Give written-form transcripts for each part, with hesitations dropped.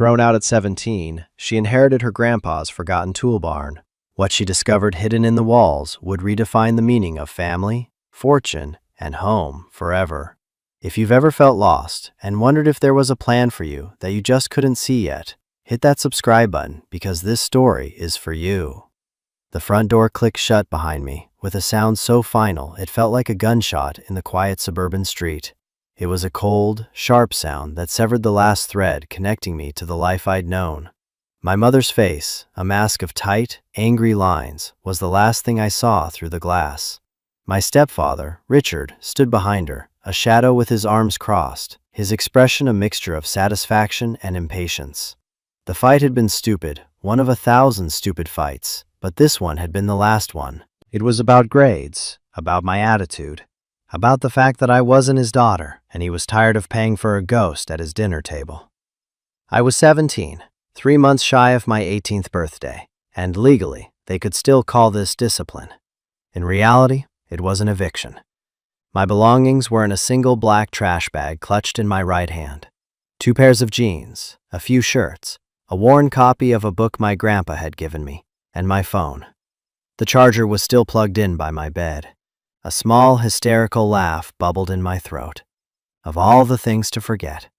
Thrown out at 17, she inherited her grandpa's forgotten tool barn. What she discovered hidden in the walls would redefine the meaning of family, fortune, and home forever. If you've ever felt lost and wondered if there was a plan for you that you just couldn't see yet, hit that subscribe button because this story is for you. The front door clicked shut behind me with a sound so final it felt like a gunshot in the quiet suburban street. It was a cold, sharp sound that severed the last thread connecting me to the life I'd known. My mother's face, a mask of tight, angry lines, was the last thing I saw through the glass. My stepfather, Richard, stood behind her, a shadow with his arms crossed, his expression a mixture of satisfaction and impatience. The fight had been stupid, one of 1,000 stupid fights, but this one had been the last one. It was about grades, about my attitude, about the fact that I wasn't his daughter and he was tired of paying for a ghost at his dinner table. I was 17, 3 months shy of my 18th birthday, and legally, they could still call this discipline. In reality, it was an eviction. My belongings were in a single black trash bag clutched in my right hand. 2 pairs of jeans, a few shirts, a worn copy of a book my grandpa had given me, and my phone. The charger was still plugged in by my bed. A small, hysterical laugh bubbled in my throat. Of all the things to forget.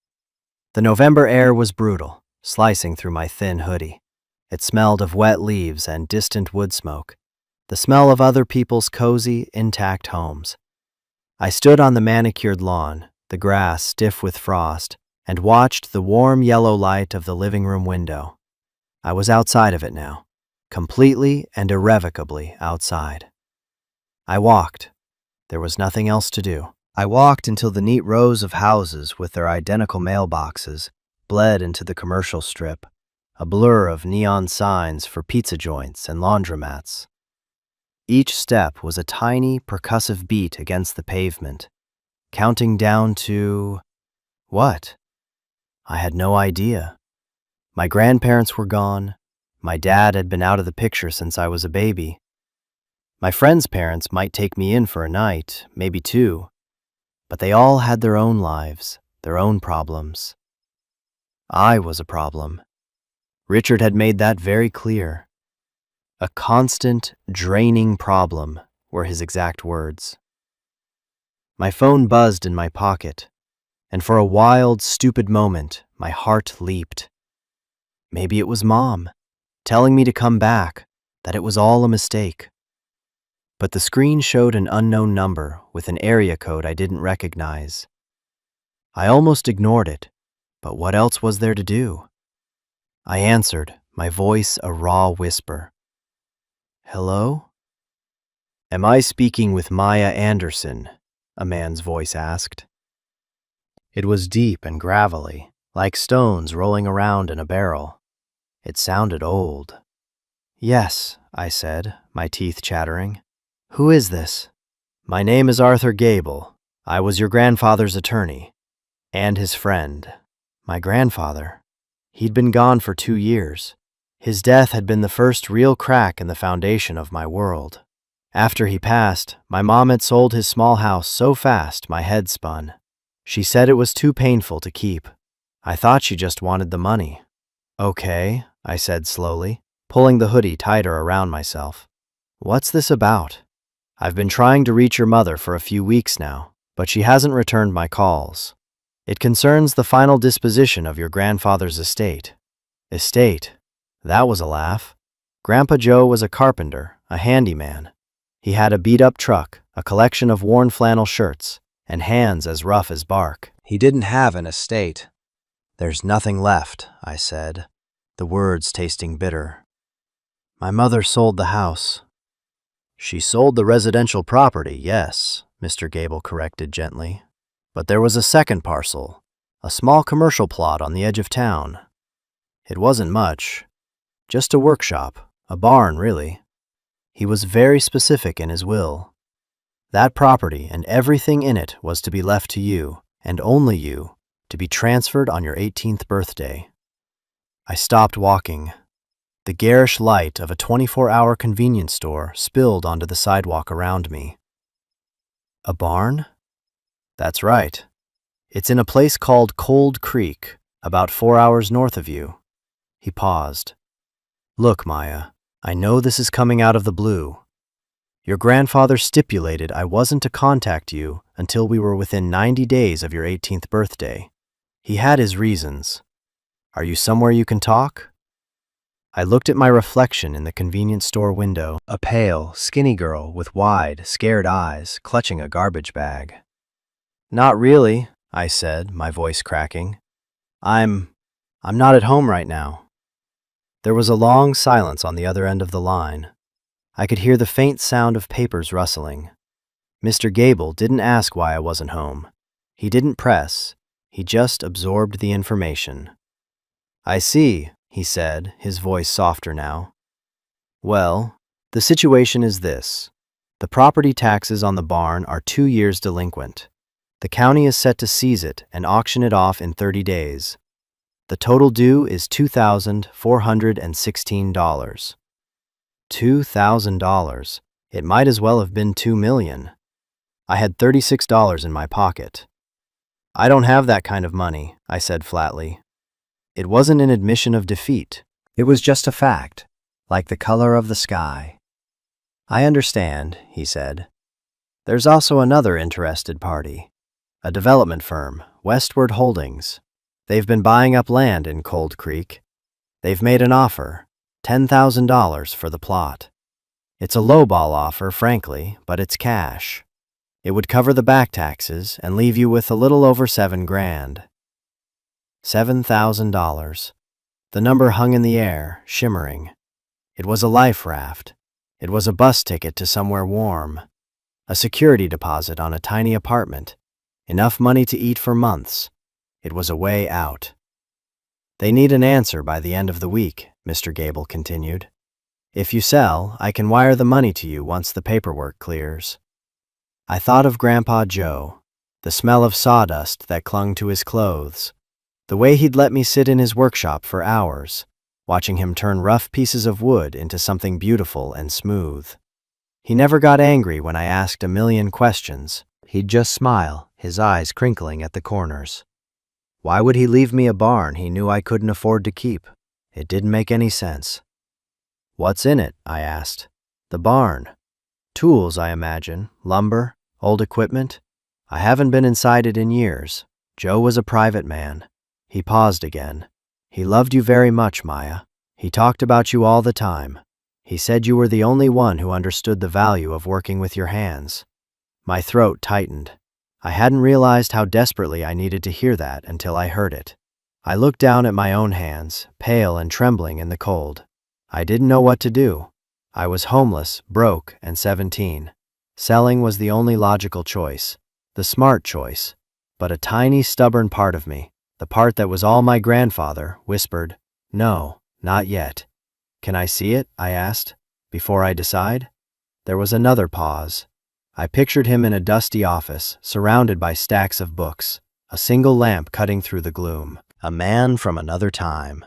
The November air was brutal, slicing through my thin hoodie. It smelled of wet leaves and distant wood smoke, the smell of other people's cozy, intact homes. I stood on the manicured lawn, the grass stiff with frost, and watched the warm yellow light of the living room window. I was outside of it now, completely and irrevocably outside. I walked. There was nothing else to do. I walked until the neat rows of houses with their identical mailboxes bled into the commercial strip, a blur of neon signs for pizza joints and laundromats. Each step was a tiny, percussive beat against the pavement, counting down to... what? I had no idea. My grandparents were gone. My dad had been out of the picture since I was a baby. My friends' parents might take me in for a night, maybe 2, but they all had their own lives, their own problems. I was a problem. Richard had made that very clear. A constant, draining problem were his exact words. My phone buzzed in my pocket, and for a wild, stupid moment, my heart leaped. Maybe it was Mom, telling me to come back, that it was all a mistake. But the screen showed an unknown number with an area code I didn't recognize. I almost ignored it, but what else was there to do? I answered, my voice a raw whisper. Hello? Am I speaking with Maya Anderson? A man's voice asked. It was deep and gravelly, like stones rolling around in a barrel. It sounded old. Yes, I said, my teeth chattering. Who is this? My name is Arthur Gable. I was your grandfather's attorney. And his friend. My grandfather. He'd been gone for 2 years. His death had been the first real crack in the foundation of my world. After he passed, my mom had sold his small house so fast my head spun. She said it was too painful to keep. I thought she just wanted the money. Okay, I said slowly, pulling the hoodie tighter around myself. What's this about? I've been trying to reach your mother for a few weeks now, but she hasn't returned my calls. It concerns the final disposition of your grandfather's estate. Estate? That was a laugh. Grandpa Joe was a carpenter, a handyman. He had a beat-up truck, a collection of worn flannel shirts, and hands as rough as bark. He didn't have an estate. There's nothing left, I said, the words tasting bitter. My mother sold the house. She sold the residential property, yes, Mr. Gable corrected gently. But there was a second parcel, a small commercial plot on the edge of town. It wasn't much, just a workshop, a barn, really. He was very specific in his will. That property and everything in it was to be left to you, and only you, to be transferred on your 18th birthday. I stopped walking. The garish light of a 24-hour convenience store spilled onto the sidewalk around me. A barn? That's right. It's in a place called Cold Creek, About 4 hours north of you." He paused. "Look, Maya, I know this is coming out of the blue. Your grandfather stipulated I wasn't to contact you until we were within 90 days of your 18th birthday. He had his reasons. Are you somewhere you can talk?" I looked at my reflection in the convenience store window, a pale, skinny girl with wide, scared eyes clutching a garbage bag. "Not really," I said, my voice cracking. I'm not at home right now." There was a long silence on the other end of the line. I could hear the faint sound of papers rustling. Mr. Gable didn't ask why I wasn't home. He didn't press. He just absorbed the information. "I see," he said, his voice softer now. "Well, the situation is this. The property taxes on the barn are 2 years delinquent. The county is set to seize it and auction it off in 30 days. The total due is $2,416. $2,000. It might as well have been $2 million. I had $36 in my pocket. "I don't have that kind of money," I said flatly. It wasn't an admission of defeat. It was just a fact, like the color of the sky. "I understand," he said. "There's also another interested party. A development firm, Westward Holdings. They've been buying up land in Cold Creek. They've made an offer, $10,000 for the plot. It's a lowball offer, frankly, but it's cash. It would cover the back taxes and leave you with a little over $7,000. $7,000. The number hung in the air, shimmering. It was a life raft. It was a bus ticket to somewhere warm. A security deposit on a tiny apartment. Enough money to eat for months. It was a way out. "They need an answer by the end of the week," Mr. Gable continued. "If you sell, I can wire the money to you once the paperwork clears." I thought of Grandpa Joe, the smell of sawdust that clung to his clothes, the way he'd let me sit in his workshop for hours, watching him turn rough pieces of wood into something beautiful and smooth. He never got angry when I asked a million questions. He'd just smile, his eyes crinkling at the corners. Why would he leave me a barn he knew I couldn't afford to keep? It didn't make any sense. "What's in it?" I asked. "The barn. Tools, I imagine, lumber, old equipment. I haven't been inside it in years." Joe was a private man. He paused again. "He loved you very much, Maya. He talked about you all the time. He said you were the only one who understood the value of working with your hands." My throat tightened. I hadn't realized how desperately I needed to hear that until I heard it. I looked down at my own hands, pale and trembling in the cold. I didn't know what to do. I was homeless, broke, and 17. Selling was the only logical choice, the smart choice. But a tiny, stubborn part of me, the part that was all my grandfather, whispered, "No, not yet." "Can I see it?" I asked. "Before I decide?" There was another pause. I pictured him in a dusty office, surrounded by stacks of books, a single lamp cutting through the gloom. A man from another time.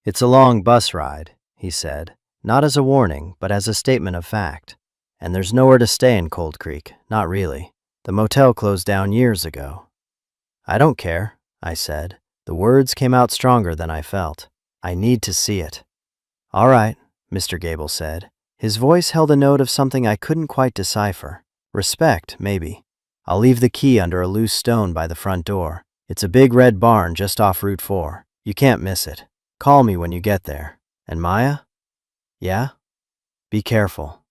"It's a long bus ride," he said, not as a warning, but as a statement of fact. "And there's nowhere to stay in Cold Creek, not really. The motel closed down years ago." "I don't care," I said. The words came out stronger than I felt. "I need to see it." "All right," Mr. Gable said. His voice held a note of something I couldn't quite decipher. Respect, maybe. "I'll leave the key under a loose stone by the front door. It's a big red barn just off Route 4. You can't miss it. Call me when you get there. And Maya?" "Yeah?" "Be careful."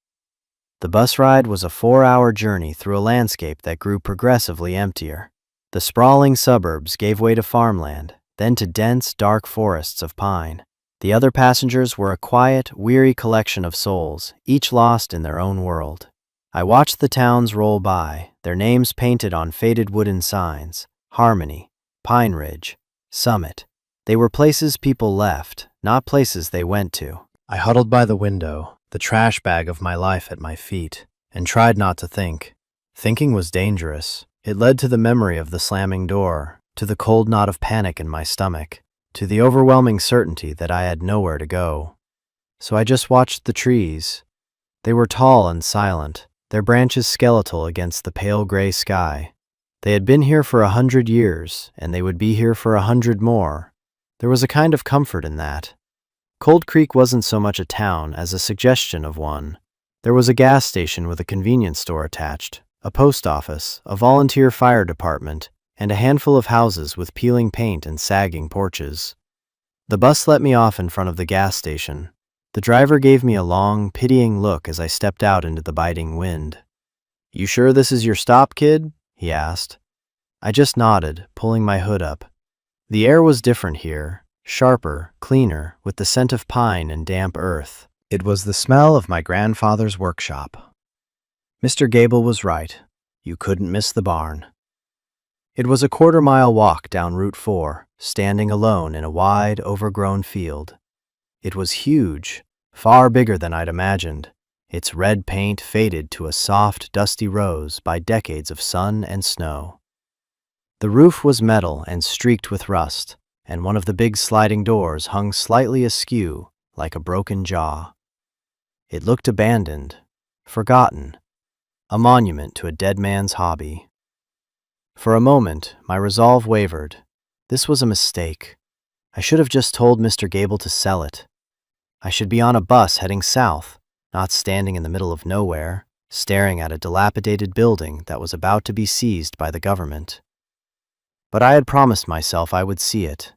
The bus ride was a 4-hour journey through a landscape that grew progressively emptier. The sprawling suburbs gave way to farmland, then to dense, dark forests of pine. The other passengers were a quiet, weary collection of souls, each lost in their own world. I watched the towns roll by, their names painted on faded wooden signs: Harmony, Pine Ridge, Summit. They were places people left, not places they went to. I huddled by the window, the trash bag of my life at my feet, and tried not to think. Thinking was dangerous. It led to the memory of the slamming door, to the cold knot of panic in my stomach, to the overwhelming certainty that I had nowhere to go. So I just watched the trees. They were tall and silent, their branches skeletal against the pale gray sky. They had been here for 100 years, and they would be here for 100 more, There was a kind of comfort in that. Cold Creek wasn't so much a town as a suggestion of one. There was a gas station with a convenience store attached, a post office, a volunteer fire department, and a handful of houses with peeling paint and sagging porches. The bus let me off in front of the gas station. The driver gave me a long, pitying look as I stepped out into the biting wind. "You sure this is your stop, kid?" he asked. I just nodded, pulling my hood up. The air was different here, sharper, cleaner, with the scent of pine and damp earth. It was the smell of my grandfather's workshop. Mr. Gable was right. You couldn't miss the barn. It was a quarter-mile walk down Route 4, standing alone in a wide, overgrown field. It was huge, far bigger than I'd imagined. Its red paint faded to a soft, dusty rose by decades of sun and snow. The roof was metal and streaked with rust, and one of the big sliding doors hung slightly askew, like a broken jaw. It looked abandoned, forgotten, a monument to a dead man's hobby. For a moment, my resolve wavered. This was a mistake. I should have just told Mr. Gable to sell it. I should be on a bus heading south, not standing in the middle of nowhere, staring at a dilapidated building that was about to be seized by the government. But I had promised myself I would see it.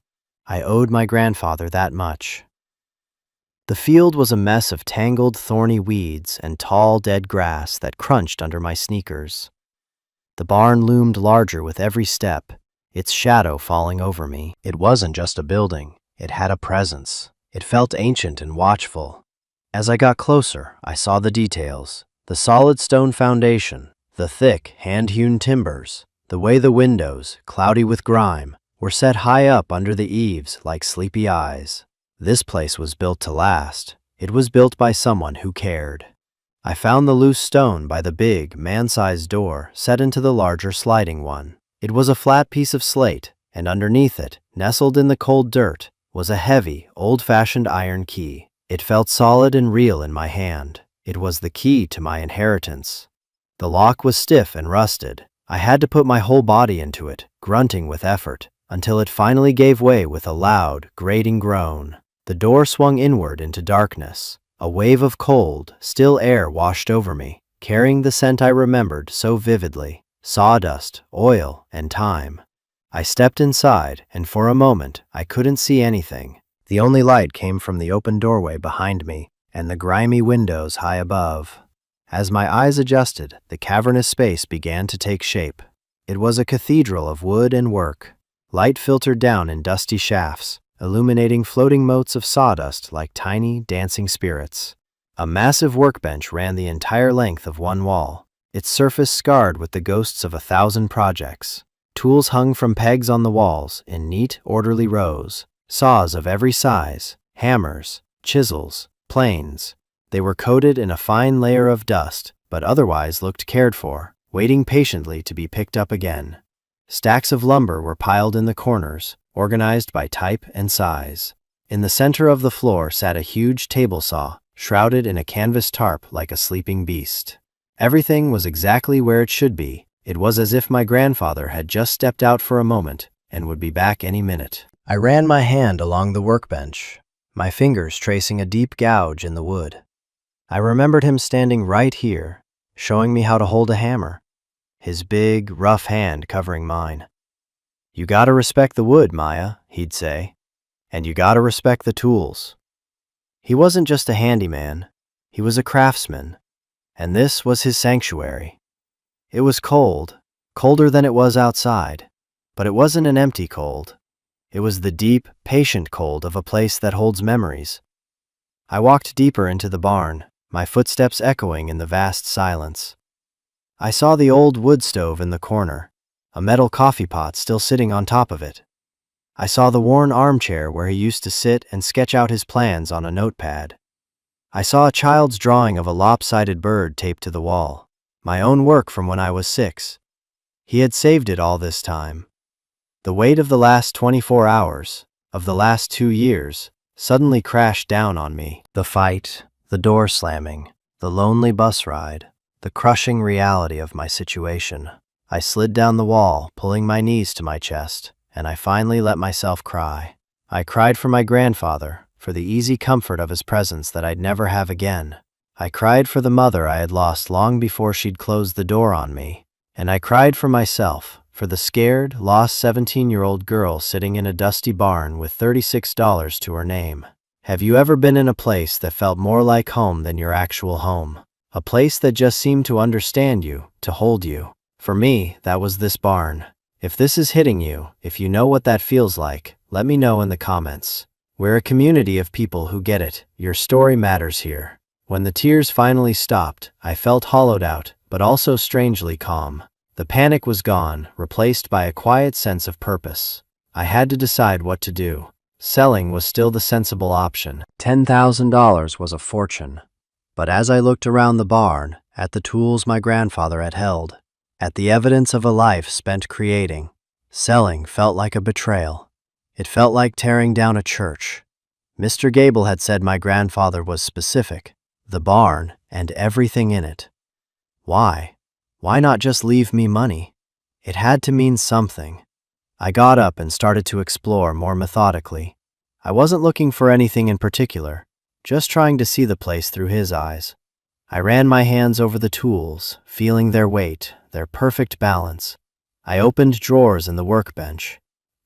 I owed my grandfather that much. The field was a mess of tangled, thorny weeds and tall, dead grass that crunched under my sneakers. The barn loomed larger with every step, its shadow falling over me. It wasn't just a building. It had a presence. It felt ancient and watchful. As I got closer, I saw the details. The solid stone foundation, the thick, hand-hewn timbers, the way the windows, cloudy with grime, were set high up under the eaves like sleepy eyes. This place was built to last. It was built by someone who cared. I found the loose stone by the big, man-sized door set into the larger sliding one. It was a flat piece of slate, and underneath it, nestled in the cold dirt, was a heavy, old-fashioned iron key. It felt solid and real in my hand. It was the key to my inheritance. The lock was stiff and rusted. I had to put my whole body into it, grunting with effort, until it finally gave way with a loud, grating groan. The door swung inward into darkness. A wave of cold, still air washed over me, carrying the scent I remembered so vividly: sawdust, oil, and time. I stepped inside, and for a moment, I couldn't see anything. The only light came from the open doorway behind me and the grimy windows high above. As my eyes adjusted, the cavernous space began to take shape. It was a cathedral of wood and work. Light filtered down in dusty shafts, illuminating floating motes of sawdust like tiny, dancing spirits. A massive workbench ran the entire length of one wall, its surface scarred with the ghosts of 1,000 projects. Tools hung from pegs on the walls in neat, orderly rows. Saws of every size, hammers, chisels, planes. They were coated in a fine layer of dust, but otherwise looked cared for, waiting patiently to be picked up again. Stacks of lumber were piled in the corners, organized by type and size. In the center of the floor sat a huge table saw, shrouded in a canvas tarp like a sleeping beast. Everything was exactly where it should be. It was as if my grandfather had just stepped out for a moment and would be back any minute. I ran my hand along the workbench, my fingers tracing a deep gouge in the wood. I remembered him standing right here, showing me how to hold a hammer, his big, rough hand covering mine. "You gotta respect the wood, Maya," he'd say, "and you gotta respect the tools." He wasn't just a handyman, he was a craftsman, and this was his sanctuary. It was cold, colder than it was outside, but it wasn't an empty cold. It was the deep, patient cold of a place that holds memories. I walked deeper into the barn, my footsteps echoing in the vast silence. I saw the old wood stove in the corner, a metal coffee pot still sitting on top of it. I saw the worn armchair where he used to sit and sketch out his plans on a notepad. I saw a child's drawing of a lopsided bird taped to the wall, my own work from when I was 6. He had saved it all this time. The weight of the last 24 hours, of the last 2 years, suddenly crashed down on me. The fight, the door slamming, the lonely bus ride, the crushing reality of my situation. I slid down the wall, pulling my knees to my chest, and I finally let myself cry. I cried for my grandfather, for the easy comfort of his presence that I'd never have again. I cried for the mother I had lost long before she'd closed the door on me. And I cried for myself, for the scared, lost 17-year-old girl sitting in a dusty barn with $36 to her name. Have you ever been in a place that felt more like home than your actual home? A place that just seemed to understand you, to hold you. For me, that was this barn. If this is hitting you, if you know what that feels like, let me know in the comments. We're a community of people who get it. Your story matters here. When the tears finally stopped, I felt hollowed out, but also strangely calm. The panic was gone, replaced by a quiet sense of purpose. I had to decide what to do. Selling was still the sensible option. $10,000 was a fortune. But as I looked around the barn, at the tools my grandfather had held, at the evidence of a life spent creating, selling felt like a betrayal. It felt like tearing down a church. Mr. Gable had said my grandfather was specific, the barn and everything in it. Why? Why not just leave me money? It had to mean something. I got up and started to explore more methodically. I wasn't looking for anything in particular, just trying to see the place through his eyes. I ran my hands over the tools, feeling their weight, their perfect balance. I opened drawers in the workbench.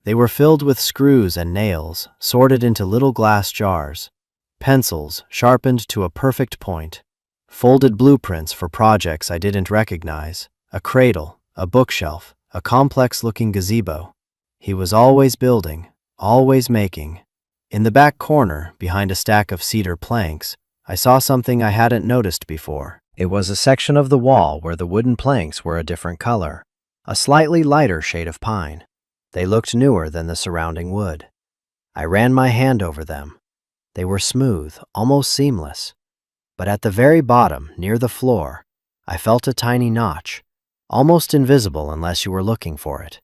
They were filled with screws and nails, sorted into little glass jars. Pencils, sharpened to a perfect point. Folded blueprints for projects I didn't recognize. A cradle, a bookshelf, a complex-looking gazebo. He was always building, always making. In the back corner, behind a stack of cedar planks, I saw something I hadn't noticed before. It was a section of the wall where the wooden planks were a different color, a slightly lighter shade of pine. They looked newer than the surrounding wood. I ran my hand over them. They were smooth, almost seamless. But at the very bottom, near the floor, I felt a tiny notch, almost invisible unless you were looking for it.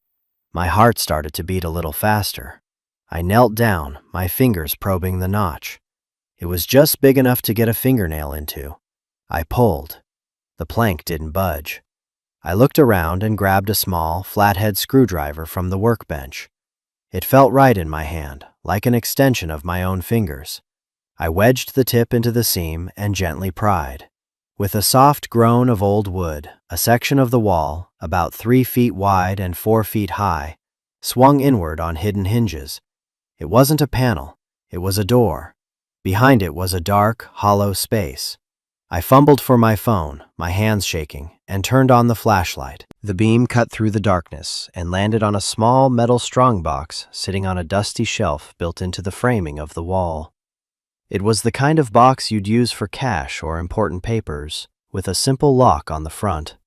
My heart started to beat a little faster. I knelt down, my fingers probing the notch. It was just big enough to get a fingernail into. I pulled. The plank didn't budge. I looked around and grabbed a small, flathead screwdriver from the workbench. It felt right in my hand, like an extension of my own fingers. I wedged the tip into the seam and gently pried. With a soft groan of old wood, a section of the wall, about 3 feet wide and 4 feet high, swung inward on hidden hinges. It wasn't a panel, it was a door. Behind it was a dark, hollow space. I fumbled for my phone, my hands shaking, and turned on the flashlight. The beam cut through the darkness and landed on a small metal strongbox sitting on a dusty shelf built into the framing of the wall. It was the kind of box you'd use for cash or important papers, with a simple lock on the front.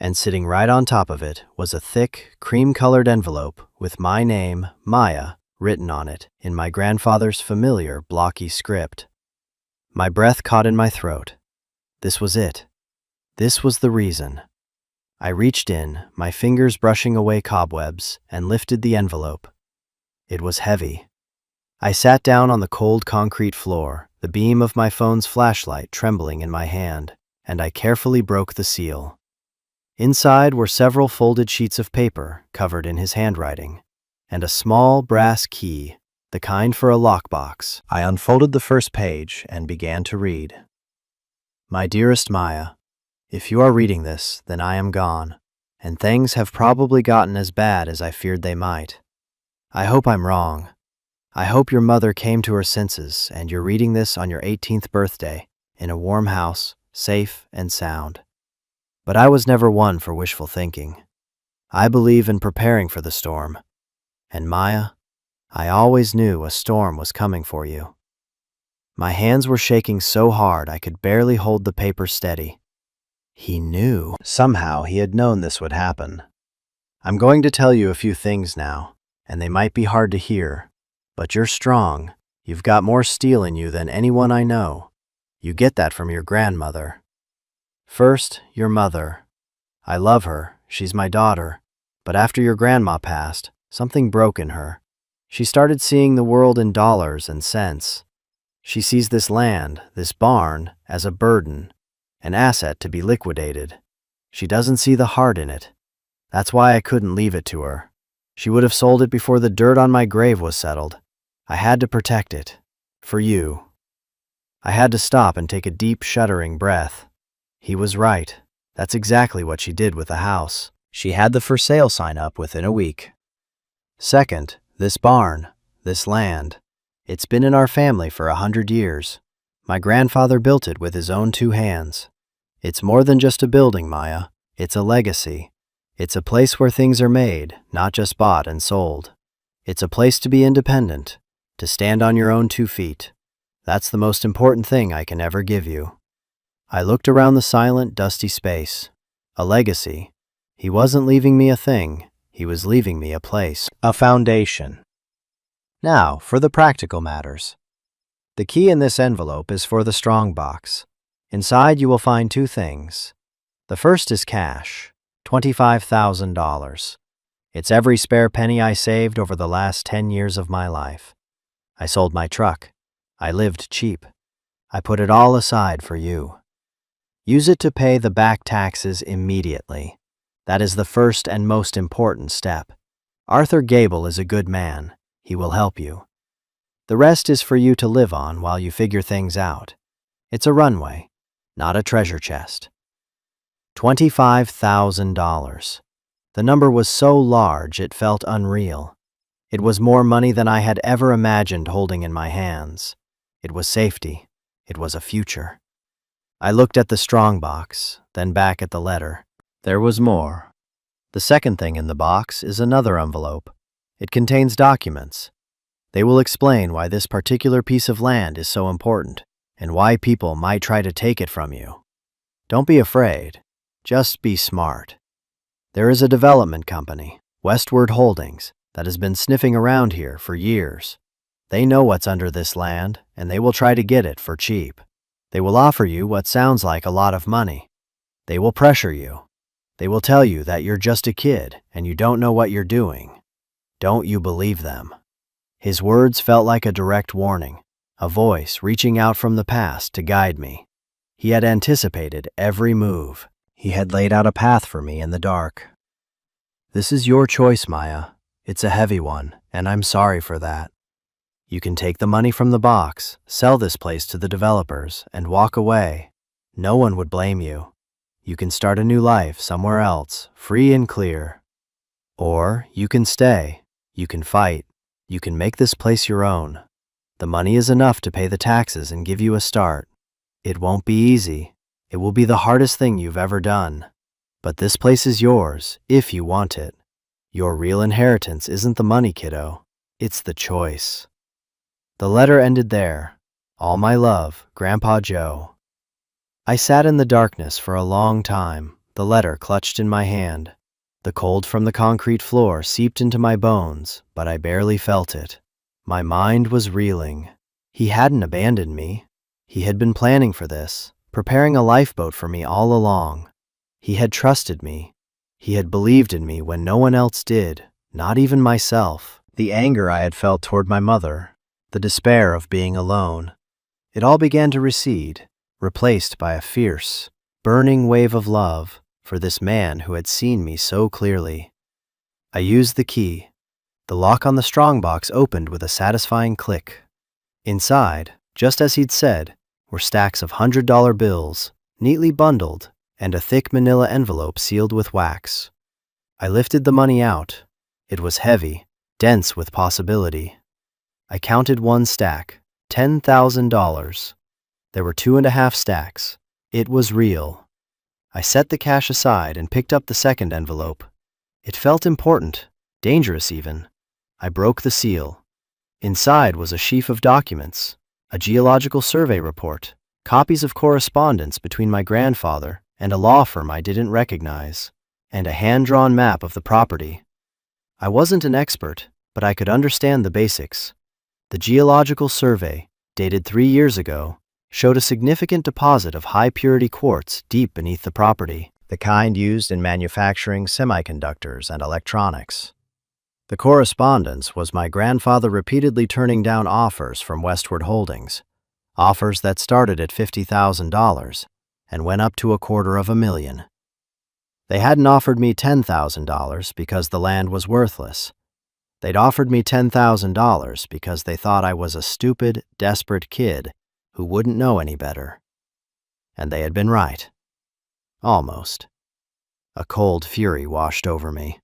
And sitting right on top of it was a thick, cream-colored envelope with my name, Maya, written on it in my grandfather's familiar, blocky script. My breath caught in my throat. This was it. This was the reason. I reached in, my fingers brushing away cobwebs, and lifted the envelope. It was heavy. I sat down on the cold concrete floor, the beam of my phone's flashlight trembling in my hand, and I carefully broke the seal. Inside were several folded sheets of paper covered in his handwriting, and a small brass key, the kind for a lockbox. I unfolded the first page and began to read. My dearest Maya, if you are reading this, then I am gone, and things have probably gotten as bad as I feared they might. I hope I'm wrong. I hope your mother came to her senses and you're reading this on your 18th birthday, in a warm house, safe and sound. But I was never one for wishful thinking. I believe in preparing for the storm. And Maya, I always knew a storm was coming for you. My hands were shaking so hard I could barely hold the paper steady. He knew. Somehow he had known this would happen. I'm going to tell you a few things now, and they might be hard to hear, but you're strong. You've got more steel in you than anyone I know. You get that from your grandmother. First, your mother. I love her, she's my daughter, but after your grandma passed, something broke in her. She started seeing the world in dollars and cents. She sees this land, this barn, as a burden, an asset to be liquidated. She doesn't see the heart in it. That's why I couldn't leave it to her. She would have sold it before the dirt on my grave was settled. I had to protect it. For you. I had to stop and take a deep, shuddering breath. He was right. That's exactly what she did with the house. She had the for sale sign up within a week. Second, this barn, this land. It's been in our family for 100 years. My grandfather built it with his own 2 hands. It's more than just a building, Maya. It's a legacy. It's a place where things are made, not just bought and sold. It's a place to be independent, to stand on your own 2 feet. That's the most important thing I can ever give you. I looked around the silent, dusty space. A legacy. He wasn't leaving me a thing. He was leaving me a place. A foundation. Now, for the practical matters. The key in this envelope is for the strong box. Inside you will find 2 things. The first is cash, $25,000. It's every spare penny I saved over the last 10 years of my life. I sold my truck. I lived cheap. I put it all aside for you. Use it to pay the back taxes immediately. That is the first and most important step. Arthur Gable is a good man. He will help you. The rest is for you to live on while you figure things out. It's a runway, not a treasure chest. $25,000. The number was so large it felt unreal. It was more money than I had ever imagined holding in my hands. It was safety. It was a future. I looked at the strong box, then back at the letter. There was more. The second thing in the box is another envelope. It contains documents. They will explain why this particular piece of land is so important and why people might try to take it from you. Don't be afraid. Just be smart. There is a development company, Westward Holdings, that has been sniffing around here for years. They know what's under this land, and they will try to get it for cheap. They will offer you what sounds like a lot of money. They will pressure you. They will tell you that you're just a kid and you don't know what you're doing. Don't you believe them? His words felt like a direct warning, a voice reaching out from the past to guide me. He had anticipated every move. He had laid out a path for me in the dark. This is your choice, Maya. It's a heavy one, and I'm sorry for that. You can take the money from the box, sell this place to the developers, and walk away. No one would blame you. You can start a new life somewhere else, free and clear. Or you can stay. You can fight. You can make this place your own. The money is enough to pay the taxes and give you a start. It won't be easy. It will be the hardest thing you've ever done. But this place is yours, if you want it. Your real inheritance isn't the money, kiddo. It's the choice. The letter ended there. All my love, Grandpa Joe. I sat in the darkness for a long time, the letter clutched in my hand. The cold from the concrete floor seeped into my bones, but I barely felt it. My mind was reeling. He hadn't abandoned me. He had been planning for this, preparing a lifeboat for me all along. He had trusted me. He had believed in me when no one else did, not even myself. The anger I had felt toward my mother, the despair of being alone, it all began to recede, replaced by a fierce, burning wave of love for this man who had seen me so clearly. I used the key. The lock on the strongbox opened with a satisfying click. Inside, just as he'd said, were stacks of $100 bills, neatly bundled, and a thick manila envelope sealed with wax. I lifted the money out. It was heavy, dense with possibility. I counted one stack, $10,000. There were 2.5 stacks. It was real. I set the cash aside and picked up the second envelope. It felt important, dangerous even. I broke the seal. Inside was a sheaf of documents, a geological survey report, copies of correspondence between my grandfather and a law firm I didn't recognize, and a hand-drawn map of the property. I wasn't an expert, but I could understand the basics. The geological survey, dated 3 years ago, showed a significant deposit of high-purity quartz deep beneath the property, the kind used in manufacturing semiconductors and electronics. The correspondence was my grandfather repeatedly turning down offers from Westward Holdings, offers that started at $50,000 and went up to $250,000. They hadn't offered me $10,000 because the land was worthless. They'd offered me $10,000 because they thought I was a stupid, desperate kid who wouldn't know any better. And they had been right. Almost. A cold fury washed over me.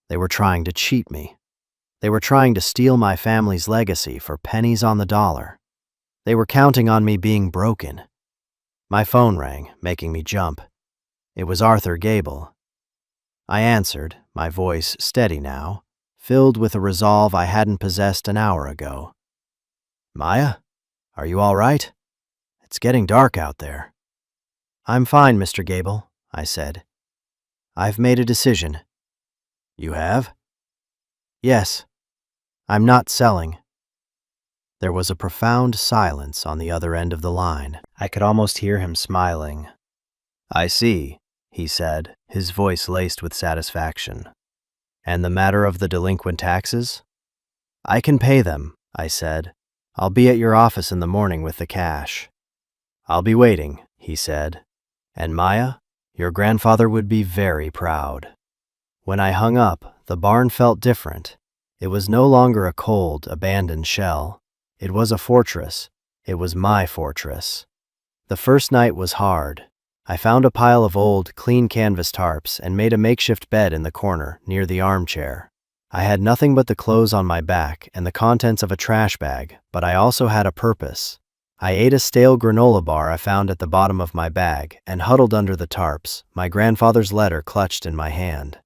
They were trying to cheat me. They were trying to steal my family's legacy for pennies on the dollar. They were counting on me being broken. My phone rang, making me jump. It was Arthur Gable. I answered, my voice steady now, filled with a resolve I hadn't possessed an hour ago. "Maya, are you all right? It's getting dark out there." "I'm fine, Mr. Gable," I said. "I've made a decision." "You have?" "Yes. I'm not selling." There was a profound silence on the other end of the line. I could almost hear him smiling. "I see," he said, his voice laced with satisfaction. "And the matter of the delinquent taxes?" "I can pay them," I said. "I'll be at your office in the morning with the cash." "I'll be waiting," he said. "And Maya, your grandfather would be very proud." When I hung up, the barn felt different. It was no longer a cold, abandoned shell. It was a fortress. It was my fortress. The first night was hard. I found a pile of old, clean canvas tarps and made a makeshift bed in the corner, near the armchair. I had nothing but the clothes on my back and the contents of a trash bag, but I also had a purpose. I ate a stale granola bar I found at the bottom of my bag and huddled under the tarps, my grandfather's letter clutched in my hand.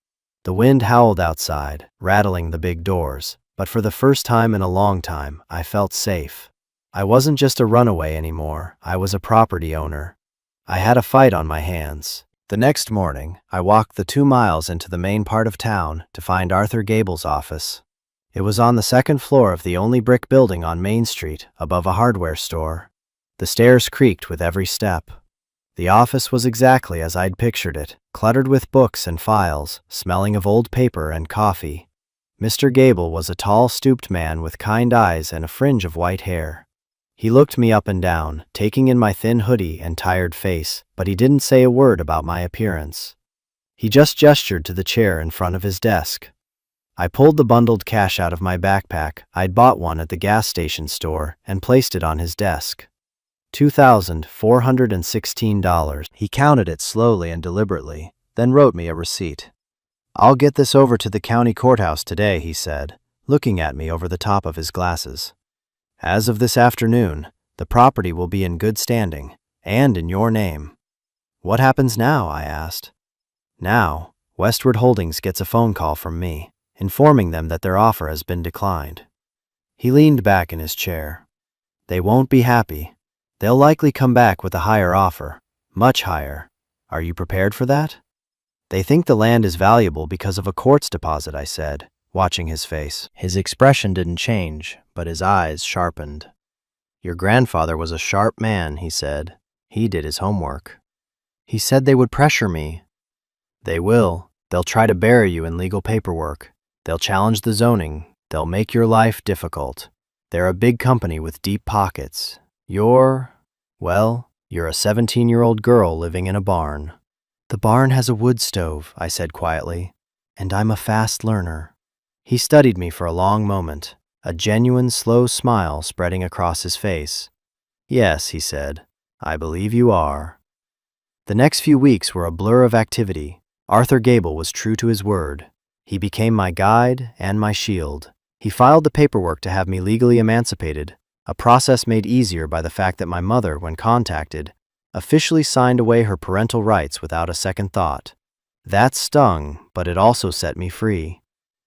The wind howled outside, rattling the big doors, but for the first time in a long time, I felt safe. I wasn't just a runaway anymore, I was a property owner. I had a fight on my hands. The next morning, I walked the 2 miles into the main part of town to find Arthur Gable's office. It was on the second floor of the only brick building on Main Street, above a hardware store. The stairs creaked with every step. The office was exactly as I'd pictured it, cluttered with books and files, smelling of old paper and coffee. Mr. Gable was a tall, stooped man with kind eyes and a fringe of white hair. He looked me up and down, taking in my thin hoodie and tired face, but he didn't say a word about my appearance. He just gestured to the chair in front of his desk. I pulled the bundled cash out of my backpack. I'd bought one at the gas station store and placed it on his desk. $2,416. He counted it slowly and deliberately, then wrote me a receipt. "I'll get this over to the county courthouse today," he said, looking at me over the top of his glasses. "As of this afternoon, the property will be in good standing, and in your name." "What happens now?" I asked. "Now, Westward Holdings gets a phone call from me, informing them that their offer has been declined." He leaned back in his chair. "They won't be happy. They'll likely come back with a higher offer, much higher. Are you prepared for that?" "They think the land is valuable because of a quartz deposit," I said, watching his face. His expression didn't change, but his eyes sharpened. "Your grandfather was a sharp man," he said. "He did his homework." "He said they would pressure me." "They will. They'll try to bury you in legal paperwork. They'll challenge the zoning. They'll make your life difficult. They're a big company with deep pockets. You're a 17-year-old girl living in a barn." "The barn has a wood stove," I said quietly, "and I'm a fast learner." He studied me for a long moment, a genuine slow smile spreading across his face. "Yes," he said, "I believe you are." The next few weeks were a blur of activity. Arthur Gable was true to his word. He became my guide and my shield. He filed the paperwork to have me legally emancipated, a process made easier by the fact that my mother, when contacted, officially signed away her parental rights without a second thought. That stung, but it also set me free.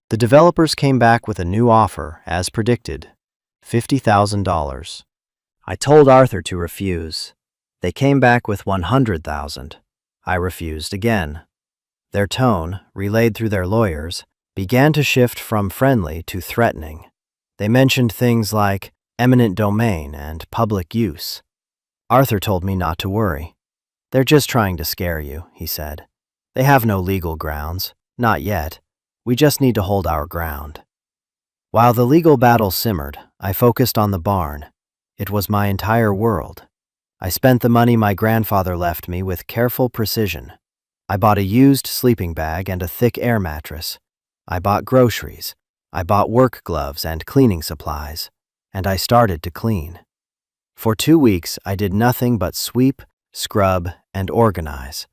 The developers came back with a new offer, as predicted, $50,000. I told Arthur to refuse. They came back with $100,000. I refused again. Their tone, relayed through their lawyers, began to shift from friendly to threatening. They mentioned things like eminent domain and public use. Arthur told me not to worry. "They're just trying to scare you," he said. "They have no legal grounds. Not yet. We just need to hold our ground." While the legal battle simmered, I focused on the barn. It was my entire world. I spent the money my grandfather left me with careful precision. I bought a used sleeping bag and a thick air mattress. I bought groceries. I bought work gloves and cleaning supplies, and I started to clean. For 2 weeks, I did nothing but sweep, scrub, and organize.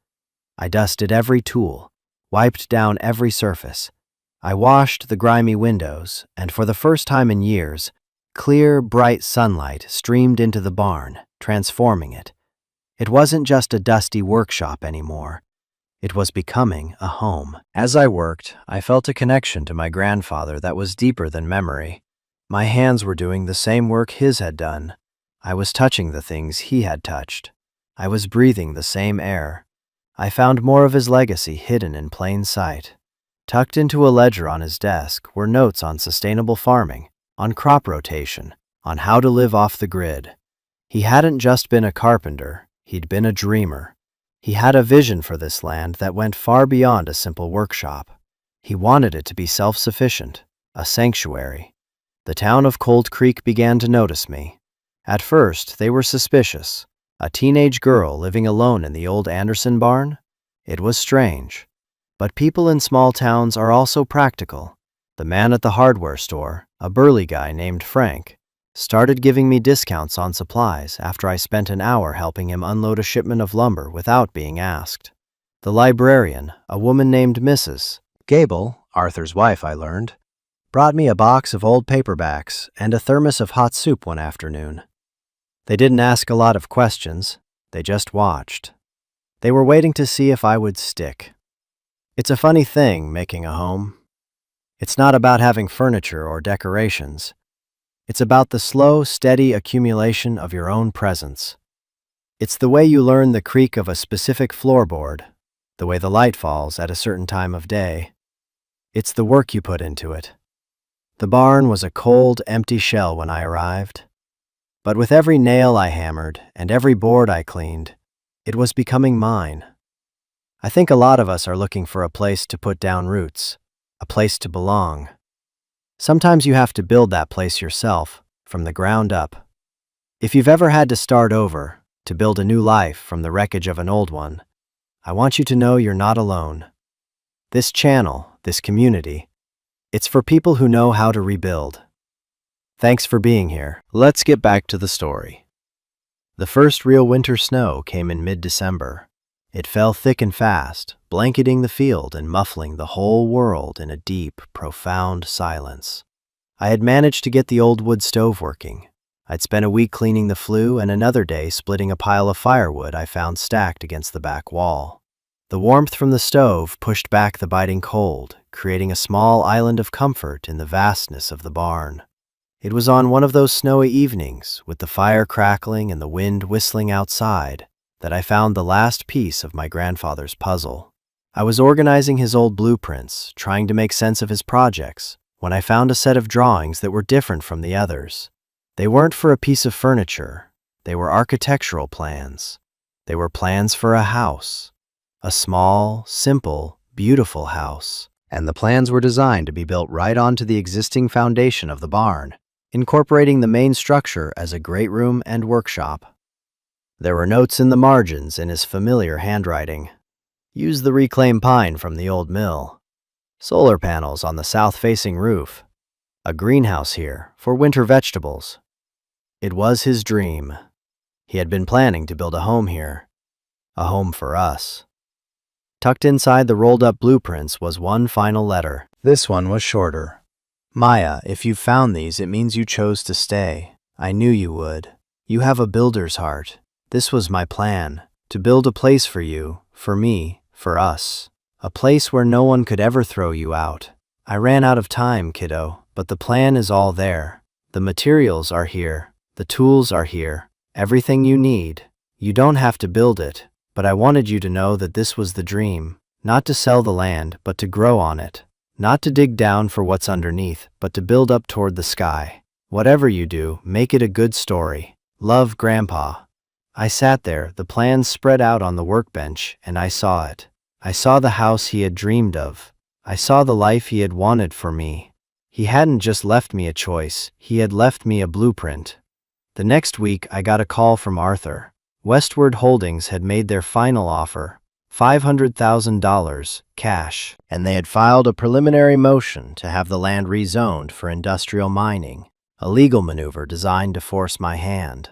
I dusted every tool, wiped down every surface. I washed the grimy windows, and for the first time in years, clear, bright sunlight streamed into the barn, transforming it. It wasn't just a dusty workshop anymore. It was becoming a home. As I worked, I felt a connection to my grandfather that was deeper than memory. My hands were doing the same work his had done. I was touching the things he had touched. I was breathing the same air. I found more of his legacy hidden in plain sight. Tucked into a ledger on his desk were notes on sustainable farming, on crop rotation, on how to live off the grid. He hadn't just been a carpenter, he'd been a dreamer. He had a vision for this land that went far beyond a simple workshop. He wanted it to be self-sufficient, a sanctuary. The town of Cold Creek began to notice me. At first, they were suspicious. A teenage girl living alone in the old Anderson barn? It was strange. But people in small towns are also practical. The man at the hardware store, a burly guy named Frank, started giving me discounts on supplies after I spent an hour helping him unload a shipment of lumber without being asked. The librarian, a woman named Mrs. Gable, Arthur's wife, I learned, brought me a box of old paperbacks and a thermos of hot soup one afternoon. They didn't ask a lot of questions, they just watched. They were waiting to see if I would stick. It's a funny thing, making a home. It's not about having furniture or decorations. It's about the slow, steady accumulation of your own presence. It's the way you learn the creak of a specific floorboard, the way the light falls at a certain time of day. It's the work you put into it. The barn was a cold, empty shell when I arrived. But with every nail I hammered and every board I cleaned, it was becoming mine. I think a lot of us are looking for a place to put down roots, a place to belong. Sometimes you have to build that place yourself, from the ground up. If you've ever had to start over, to build a new life from the wreckage of an old one, I want you to know you're not alone. This channel, this community, it's for people who know how to rebuild. Thanks for being here. Let's get back to the story. The first real winter snow came in mid-December. It fell thick and fast, blanketing the field and muffling the whole world in a deep, profound silence. I had managed to get the old wood stove working. I'd spent a week cleaning the flue and another day splitting a pile of firewood I found stacked against the back wall. The warmth from the stove pushed back the biting cold, creating a small island of comfort in the vastness of the barn. It was on one of those snowy evenings, with the fire crackling and the wind whistling outside, that I found the last piece of my grandfather's puzzle. I was organizing his old blueprints, trying to make sense of his projects, when I found a set of drawings that were different from the others. They weren't for a piece of furniture. They were architectural plans. They were plans for a house. A small, simple, beautiful house. And the plans were designed to be built right onto the existing foundation of the barn, incorporating the main structure as a great room and workshop. There were notes in the margins in his familiar handwriting. Use the reclaimed pine from the old mill. Solar panels on the south-facing roof. A greenhouse here for winter vegetables. It was his dream. He had been planning to build a home here. A home for us. Tucked inside the rolled-up blueprints was one final letter. This one was shorter. Maya, if you found these, it means you chose to stay. I knew you would. You have a builder's heart. This was my plan, to build a place for you, for me, for us. A place where no one could ever throw you out. I ran out of time, kiddo, but the plan is all there. The materials are here. The tools are here. Everything you need. You don't have to build it, but I wanted you to know that this was the dream. Not to sell the land, but to grow on it. Not to dig down for what's underneath, but to build up toward the sky. Whatever you do, make it a good story. Love, Grandpa. I sat there, the plans spread out on the workbench, and I saw it. I saw the house he had dreamed of. I saw the life he had wanted for me. He hadn't just left me a choice, he had left me a blueprint. The next week, I got a call from Arthur. Westward Holdings had made their final offer. $500,000 cash, and they had filed a preliminary motion to have the land rezoned for industrial mining, a legal maneuver designed to force my hand.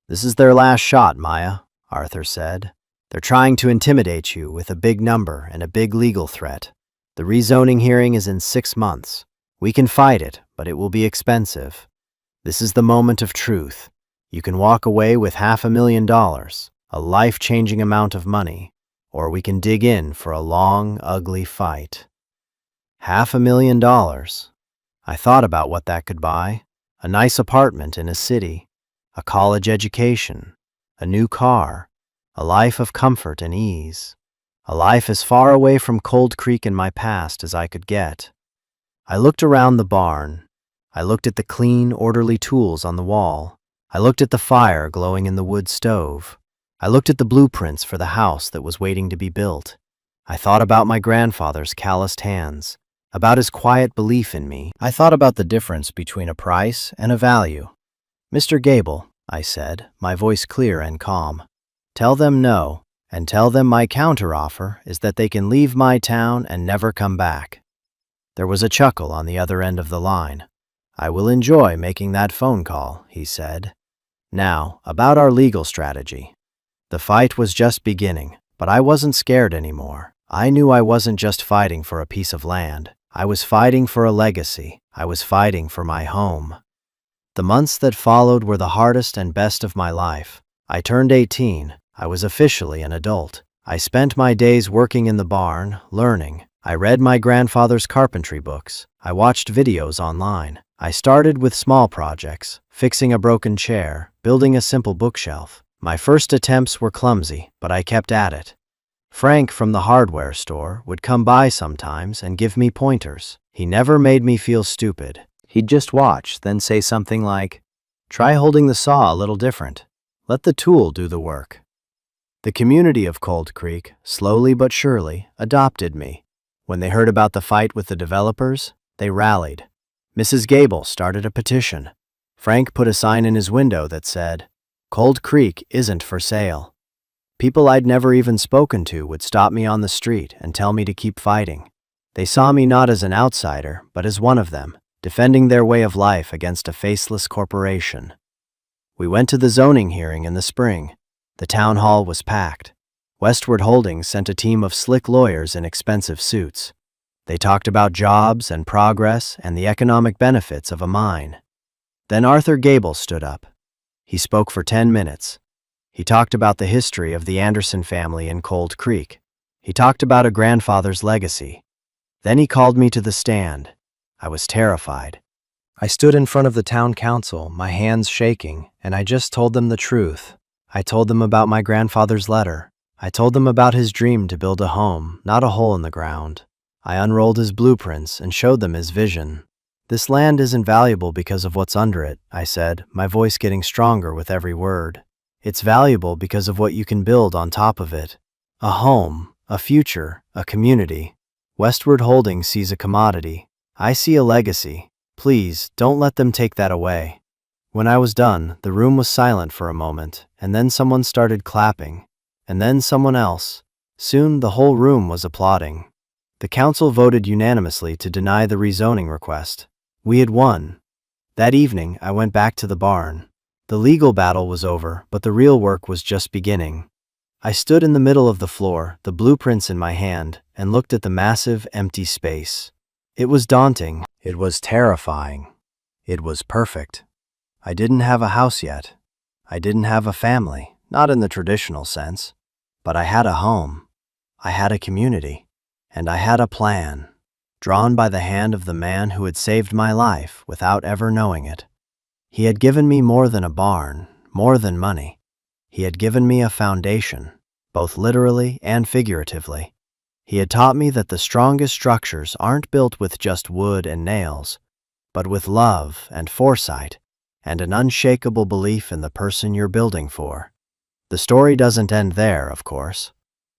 "This is their last shot, Maya," Arthur said. "They're trying to intimidate you with a big number and a big legal threat. The rezoning hearing is in 6 months. We can fight it, but it will be expensive. This is the moment of truth. You can walk away with $500,000, a life-changing amount of money, or we can dig in for a long, ugly fight." $500,000. I thought about what that could buy: a nice apartment in a city, a college education, a new car, a life of comfort and ease, a life as far away from Cold Creek in my past as I could get. I looked around the barn. I looked at the clean, orderly tools on the wall. I looked at the fire glowing in the wood stove. I looked at the blueprints for the house that was waiting to be built. I thought about my grandfather's calloused hands, about his quiet belief in me. I thought about the difference between a price and a value. "Mr. Gable," I said, my voice clear and calm, "tell them no, and tell them my counteroffer is that they can leave my town and never come back." There was a chuckle on the other end of the line. "I will enjoy making that phone call," he said. Now, about our legal strategy. The fight was just beginning, but I wasn't scared anymore. I knew I wasn't just fighting for a piece of land. I was fighting for a legacy. I was fighting for my home. The months that followed were the hardest and best of my life. I turned 18. I was officially an adult. I spent my days working in the barn, learning. I read my grandfather's carpentry books. I watched videos online. I started with small projects, fixing a broken chair, building a simple bookshelf. My first attempts were clumsy, but I kept at it. Frank from the hardware store would come by sometimes and give me pointers. He never made me feel stupid. He'd just watch, then say something like, "Try holding the saw a little different. Let the tool do the work." The community of Cold Creek, slowly but surely, adopted me. When they heard about the fight with the developers, they rallied. Mrs. Gable started a petition. Frank put a sign in his window that said, "Cold Creek isn't for sale." People I'd never even spoken to would stop me on the street and tell me to keep fighting. They saw me not as an outsider, but as one of them, defending their way of life against a faceless corporation. We went to the zoning hearing in the spring. The town hall was packed. Westward Holdings sent a team of slick lawyers in expensive suits. They talked about jobs and progress and the economic benefits of a mine. Then Arthur Gable stood up. He spoke for 10 minutes. He talked about the history of the Anderson family in Cold Creek. He talked about a grandfather's legacy. Then he called me to the stand. I was terrified. I stood in front of the town council, my hands shaking, and I just told them the truth. I told them about my grandfather's letter. I told them about his dream to build a home, not a hole in the ground. I unrolled his blueprints and showed them his vision. "This land isn't valuable because of what's under it," I said, my voice getting stronger with every word. "It's valuable because of what you can build on top of it. A home, a future, a community. Westward Holdings sees a commodity. I see a legacy. Please, don't let them take that away." When I was done, the room was silent for a moment, and then someone started clapping, and then someone else. Soon the whole room was applauding. The council voted unanimously to deny the rezoning request. We had won. That evening, I went back to the barn. The legal battle was over, but the real work was just beginning. I stood in the middle of the floor, the blueprints in my hand, and looked at the massive, empty space. It was daunting. It was terrifying. It was perfect. I didn't have a house yet. I didn't have a family, not in the traditional sense. But I had a home. I had a community. And I had a plan, drawn by the hand of the man who had saved my life without ever knowing it. He had given me more than a barn, more than money. He had given me a foundation, both literally and figuratively. He had taught me that the strongest structures aren't built with just wood and nails, but with love and foresight and an unshakable belief in the person you're building for. The story doesn't end there, of course.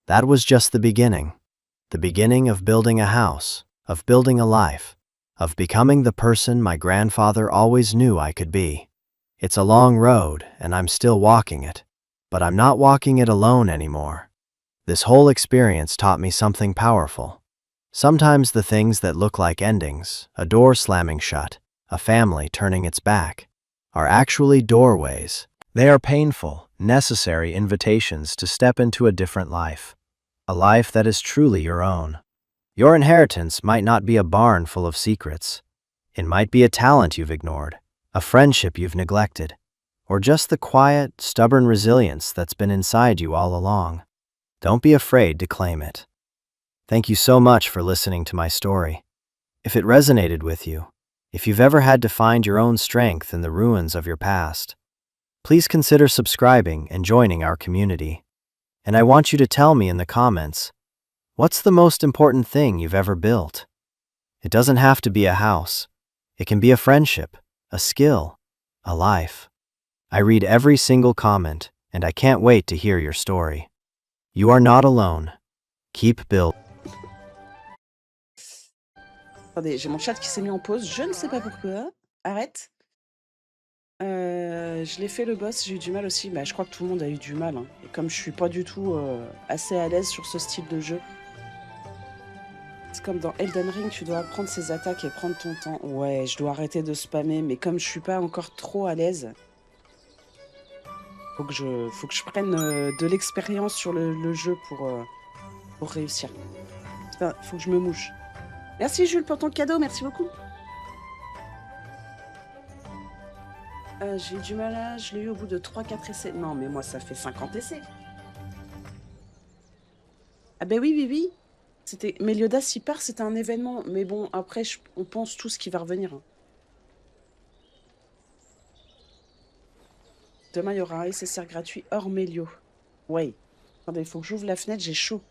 That was just the beginning. The beginning of building a house, of building a life, of becoming the person my grandfather always knew I could be. It's a long road, and I'm still walking it. But I'm not walking it alone anymore. This whole experience taught me something powerful. Sometimes the things that look like endings, a door slamming shut, a family turning its back, are actually doorways. They are painful, necessary invitations to step into a different life, a life that is truly your own. Your inheritance might not be a barn full of secrets. It might be a talent you've ignored, a friendship you've neglected, or just the quiet, stubborn resilience that's been inside you all along. Don't be afraid to claim it. Thank you so much for listening to my story. If it resonated with you, if you've ever had to find your own strength in the ruins of your past, please consider subscribing and joining our community. And I want you to tell me in the comments, what's the most important thing you've ever built? It doesn't have to be a house. It can be a friendship, a skill, a life. I read every single comment, and I can't wait to hear your story. You are not alone. Keep building. Attendez, j'ai mon chat qui s'est mis en pause, je ne sais pas pourquoi. Arrête. Je l'ai fait le boss, j'ai eu du mal aussi. Bah, je crois que tout le monde a eu du mal, hein. Et comme je suis pas du tout assez à l'aise sur ce style de jeu. C'est comme dans Elden Ring, tu dois apprendre ses attaques et prendre ton temps. Ouais, je dois arrêter de spammer, mais comme je suis pas encore trop à l'aise, faut que je prenne de l'expérience sur le jeu pour réussir. Putain, faut que je me mouche. Merci Jules pour ton cadeau, merci beaucoup. J'ai eu du mal à... Je l'ai eu au bout de 3-4 essais. Non, mais moi, ça fait 50 essais. Ah ben oui, oui, oui. C'était... Méliodas, s'il part, c'était un événement. Mais bon, après, on pense tout ce qui va revenir, hein. Demain, il y aura un SSR gratuit hors Mélio. Ouais. Attendez, il faut que j'ouvre la fenêtre, j'ai chaud.